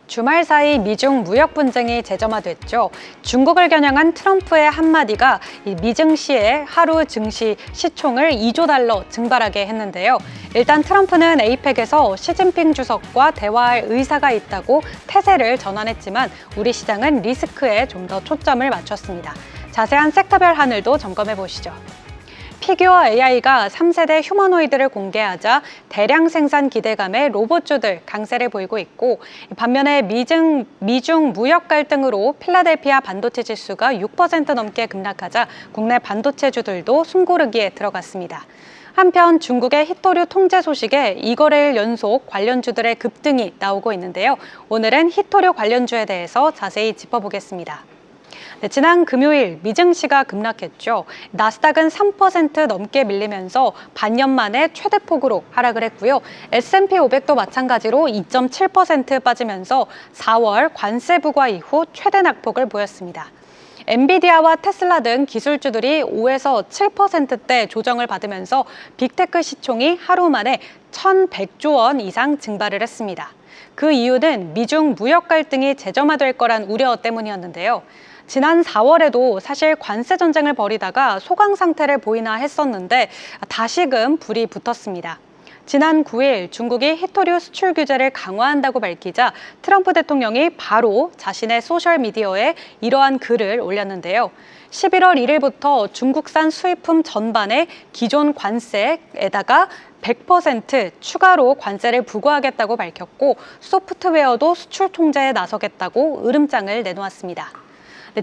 주말 사이 미중 무역 분쟁이 재점화됐죠. 중국을 겨냥한 트럼프의 한마디가 이 미증시의 하루 증시 시총을 2조 달러 증발하게 했는데요. 일단 트럼프는 에이펙에서 시진핑 주석과 대화할 의사가 있다고 태세를 전환했지만 우리 시장은 리스크에 좀 더 초점을 맞췄습니다. 자세한 섹터별 하늘도 점검해 보시죠. 피규어 AI가 3세대 휴머노이드를 공개하자 대량 생산 기대감에 로봇주들 강세를 보이고 있고, 반면에 미중 무역 갈등으로 필라델피아 반도체 지수가 6% 넘게 급락하자 국내 반도체주들도 숨고르기에 들어갔습니다. 한편 중국의 히토류 통제 소식에 2거래일 연속 관련주들의 급등이 나오고 있는데요. 오늘은 히토류 관련주에 대해서 자세히 짚어보겠습니다. 지난 금요일 미증시가 급락했죠. 나스닥은 3% 넘게 밀리면서 반년 만에 최대폭으로 하락을 했고요. S&P 500도 마찬가지로 2.7% 빠지면서 4월 관세 부과 이후 최대 낙폭을 보였습니다. 엔비디아와 테슬라 등 기술주들이 5에서 7%대 조정을 받으면서 빅테크 시총이 하루 만에 1,100조 원 이상 증발을 했습니다. 그 이유는 미중 무역 갈등이 재점화될 거란 우려 때문이었는데요. 지난 4월에도 사실 관세 전쟁을 벌이다가 소강 상태를 보이나 했었는데 다시금 불이 붙었습니다. 지난 9일 중국이 히토류 수출 규제를 강화한다고 밝히자 트럼프 대통령이 바로 자신의 소셜미디어에 이러한 글을 올렸는데요. 11월 1일부터 중국산 수입품 전반에 기존 관세에다가 100% 추가로 관세를 부과하겠다고 밝혔고, 소프트웨어도 수출 통제에 나서겠다고 으름장을 내놓았습니다.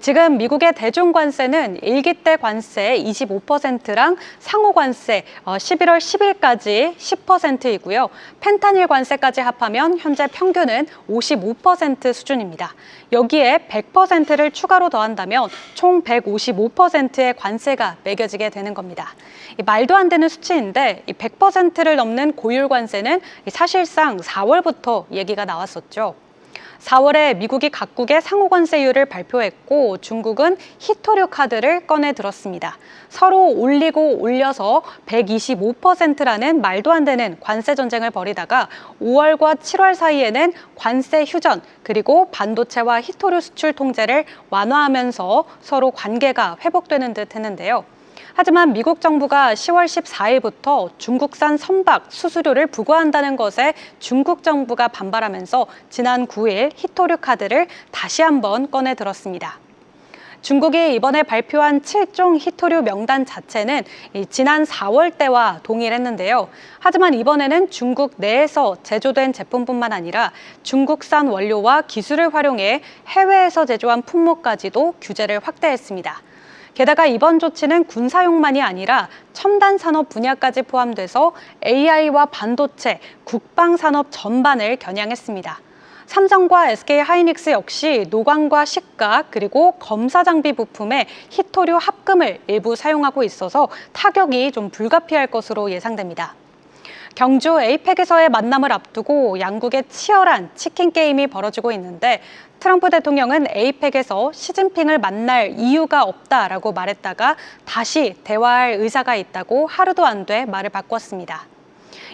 지금 미국의 대중 관세는 일기대 관세 25%랑 상호 관세 11월 10일까지 10%이고요. 펜타닐 관세까지 합하면 현재 평균은 55% 수준입니다. 여기에 100%를 추가로 더한다면 총 155%의 관세가 매겨지게 되는 겁니다. 말도 안 되는 수치인데 100%를 넘는 고율 관세는 사실상 4월부터 얘기가 나왔었죠. 4월에 미국이 각국의 상호 관세율을 발표했고 중국은 히토류 카드를 꺼내 들었습니다. 서로 올리고 올려서 125%라는 말도 안 되는 관세 전쟁을 벌이다가 5월과 7월 사이에는 관세 휴전 그리고 반도체와 히토류 수출 통제를 완화하면서 서로 관계가 회복되는 듯 했는데요. 하지만 미국 정부가 10월 14일부터 중국산 선박 수수료를 부과한다는 것에 중국 정부가 반발하면서 지난 9일 히토류 카드를 다시 한번 꺼내 들었습니다. 중국이 이번에 발표한 7종 히토류 명단 자체는 지난 4월 때와 동일했는데요. 하지만 이번에는 중국 내에서 제조된 제품뿐만 아니라 중국산 원료와 기술을 활용해 해외에서 제조한 품목까지도 규제를 확대했습니다. 게다가 이번 조치는 군사용만이 아니라 첨단 산업 분야까지 포함돼서 AI와 반도체, 국방 산업 전반을 겨냥했습니다. 삼성과 SK하이닉스 역시 노광과 식각 그리고 검사 장비 부품에 히토류 합금을 일부 사용하고 있어서 타격이 좀 불가피할 것으로 예상됩니다. 경주 에이펙에서의 만남을 앞두고 양국의 치열한 치킨 게임이 벌어지고 있는데 트럼프 대통령은 에이펙에서 시진핑을 만날 이유가 없다라고 말했다가 다시 대화할 의사가 있다고 하루도 안 돼 말을 바꿨습니다.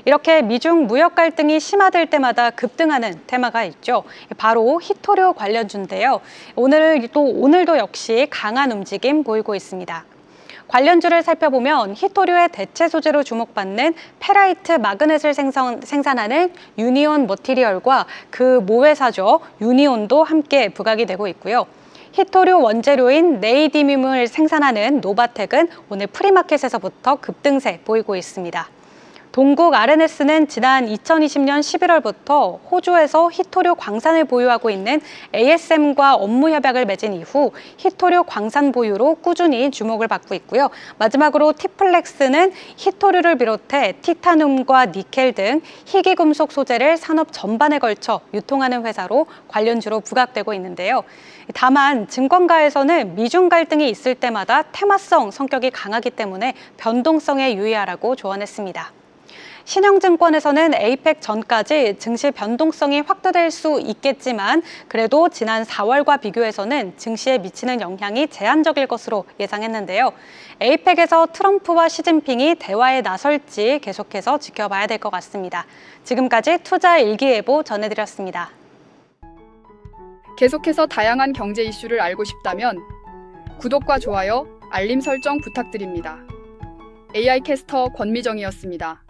이렇게 미중 무역 갈등이 심화될 때마다 급등하는 테마가 있죠. 바로 히토류 관련주인데요. 오늘도 역시 강한 움직임 보이고 있습니다. 관련주를 살펴보면 히토류의 대체 소재로 주목받는 페라이트 마그넷을 생산하는 유니온 머티리얼과 그 모회사죠. 유니온도 함께 부각이 되고 있고요. 히토류 원재료인 네이디뮴을 생산하는 노바텍은 오늘 프리마켓에서부터 급등세 보이고 있습니다. 동국 R&S는 지난 2020년 11월부터 호주에서 히토류 광산을 보유하고 있는 ASM과 업무 협약을 맺은 이후 히토류 광산 보유로 꾸준히 주목을 받고 있고요. 마지막으로 티플렉스는 히토류를 비롯해 티타늄과 니켈 등 희귀금속 소재를 산업 전반에 걸쳐 유통하는 회사로 관련주로 부각되고 있는데요. 다만 증권가에서는 미중 갈등이 있을 때마다 테마성 성격이 강하기 때문에 변동성에 유의하라고 조언했습니다. 신영증권에서는 에이펙 전까지 증시 변동성이 확대될 수 있겠지만 그래도 지난 4월과 비교해서는 증시에 미치는 영향이 제한적일 것으로 예상했는데요. 에이펙에서 트럼프와 시진핑이 대화에 나설지 계속해서 지켜봐야 될 것 같습니다. 지금까지 투자 일기예보 전해드렸습니다. 계속해서 다양한 경제 이슈를 알고 싶다면 구독과 좋아요, 알림 설정 부탁드립니다. AI 캐스터 권미정이었습니다.